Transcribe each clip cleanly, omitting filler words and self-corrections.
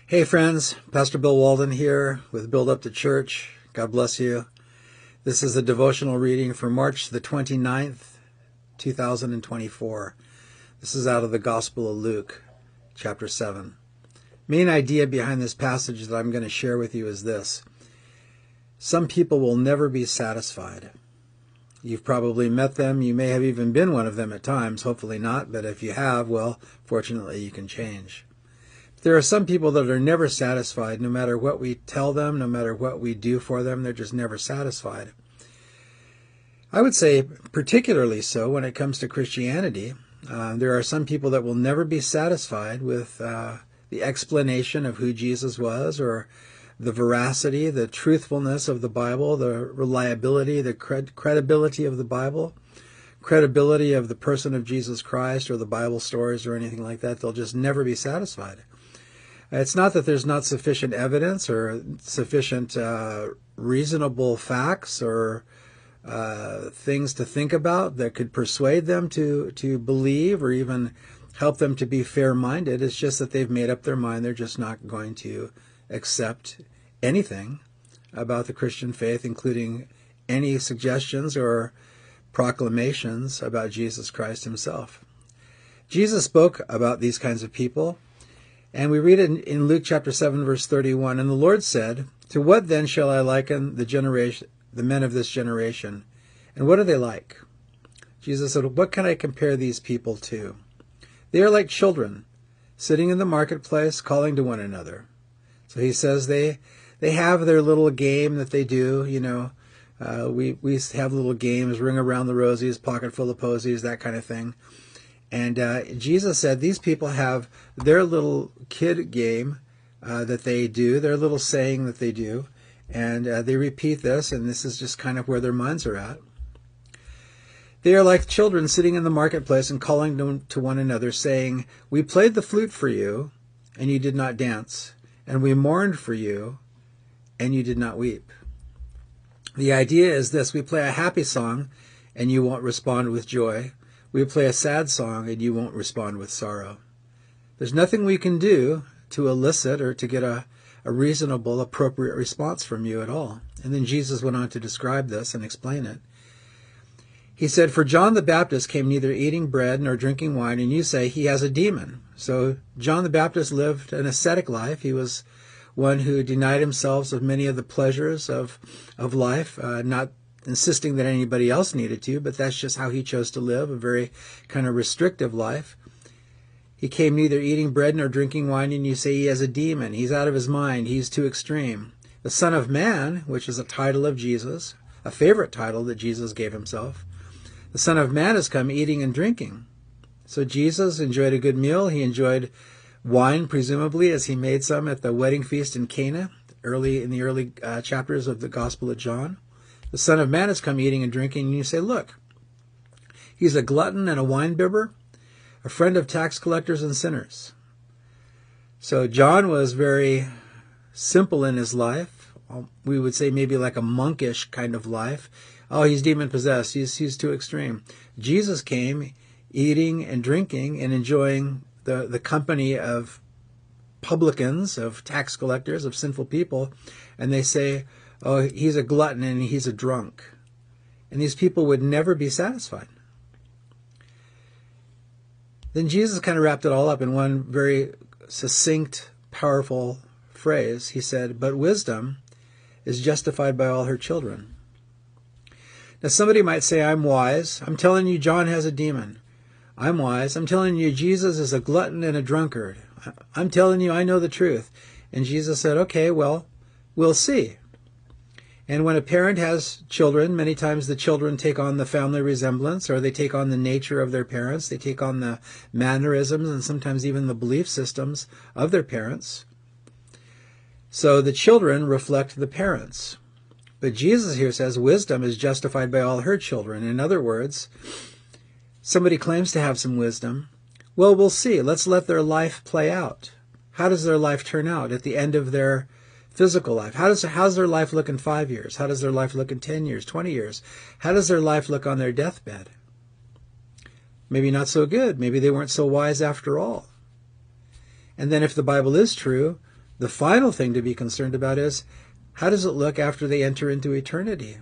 Hey friends, Pastor Bill Walden here with Build Up the Church. God bless you. This is a devotional reading for March the 29th, 2024. This is out of the Gospel of Luke, chapter 7. Main idea behind this passage that I'm going to share with you is this. Some people will never be satisfied. You've probably met them. You may have even been one of them at times. Hopefully not, but if you have, well, fortunately you can change. There are some people that are never satisfied, no matter what we tell them, no matter what we do for them, they're just never satisfied. I would say particularly so when it comes to Christianity. There are some people that will never be satisfied with the explanation of who Jesus was, or the veracity, the truthfulness of the Bible, the reliability, the credibility of the Bible, credibility of the person of Jesus Christ, or the Bible stories, or anything like that. They'll just never be satisfied. It's not that there's not sufficient evidence or sufficient reasonable facts or things to think about that could persuade them to believe or even help them to be fair-minded. It's just that they've made up their mind. They're just not going to accept anything about the Christian faith, including any suggestions or proclamations about Jesus Christ himself. Jesus spoke about these kinds of people. And we read it in Luke chapter 7, verse 31. And the Lord said, "To what then shall I liken the men of this generation? And what are they like?" Jesus said, "What can I compare these people to? They are like children, sitting in the marketplace, calling to one another." So he says they have their little game that they do. We have little games, ring around the rosies, pocket full of posies, that kind of thing. And Jesus said these people have their little kid game that they do, their little saying that they do, and they repeat this, and this is just kind of where their minds are at. They are like children sitting in the marketplace and calling to one another, saying, "We played the flute for you, and you did not dance, and we mourned for you, and you did not weep." The idea is this: we play a happy song, and you won't respond with joy. We play a sad song, and you won't respond with sorrow. There's nothing we can do to elicit or to get a reasonable, appropriate response from you at all. And then Jesus went on to describe this and explain it. He said, "For John the Baptist came neither eating bread nor drinking wine, and you say he has a demon." So John the Baptist lived an ascetic life. He was one who denied himself of many of the pleasures of life, not insisting that anybody else needed to, but that's just how he chose to live, a very kind of restrictive life. He came neither eating bread nor drinking wine, and you say he has a demon. He's out of his mind. He's too extreme. The Son of Man, which is a title of Jesus, a favorite title that Jesus gave himself, the Son of Man has come eating and drinking. So Jesus enjoyed a good meal. He enjoyed wine, presumably, as he made some at the wedding feast in Cana, in the early chapters of the Gospel of John. The Son of Man has come eating and drinking, and you say, look, he's a glutton and a winebibber, a friend of tax collectors and sinners. So John was very simple in his life. We would say maybe like a monkish kind of life. Oh, he's demon-possessed. He's too extreme. Jesus came eating and drinking and enjoying the company of publicans, of tax collectors, of sinful people, and they say, "Oh, he's a glutton and he's a drunk." And these people would never be satisfied. Then Jesus kind of wrapped it all up in one very succinct, powerful phrase. He said, "But wisdom is justified by all her children." Now somebody might say, "I'm wise. I'm telling you John has a demon. I'm wise. I'm telling you Jesus is a glutton and a drunkard. I'm telling you I know the truth." And Jesus said, "Okay, well, we'll see." And when a parent has children, many times the children take on the family resemblance, or they take on the nature of their parents. They take on the mannerisms and sometimes even the belief systems of their parents. So the children reflect the parents. But Jesus here says wisdom is justified by all her children. In other words, somebody claims to have some wisdom. Well, we'll see. Let's let their life play out. How does their life turn out at the end of their physical life? How's their life look in 5 years? How does their life look in 10 years, 20 years? How does their life look on their deathbed? Maybe not so good. Maybe they weren't so wise after all. And then if the Bible is true, The final thing to be concerned about is, how does it look after they enter into eternity?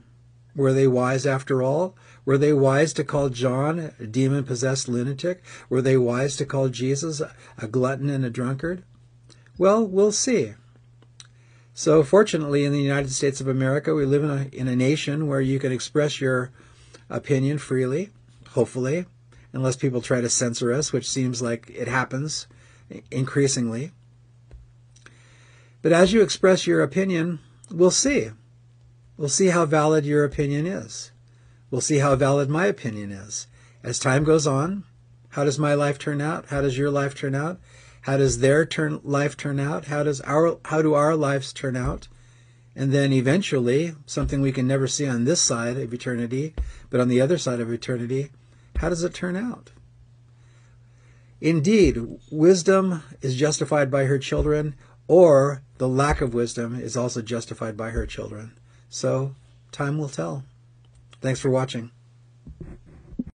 Were they wise after all? Were they wise to call John a demon-possessed lunatic? Were they wise to call Jesus a glutton and a drunkard? Well, we'll see. So fortunately, in the United States of America, we live in a nation where you can express your opinion freely, hopefully, unless people try to censor us, which seems like it happens increasingly. But as you express your opinion, we'll see. We'll see how valid your opinion is. We'll see how valid my opinion is. As time goes on, how does my life turn out? How does your life turn out? How does their life turn out? How do our lives turn out? And then eventually, something we can never see on this side of eternity, but on the other side of eternity, how does it turn out? Indeed, wisdom is justified by her children, or the lack of wisdom is also justified by her children. So, time will tell. Thanks for watching.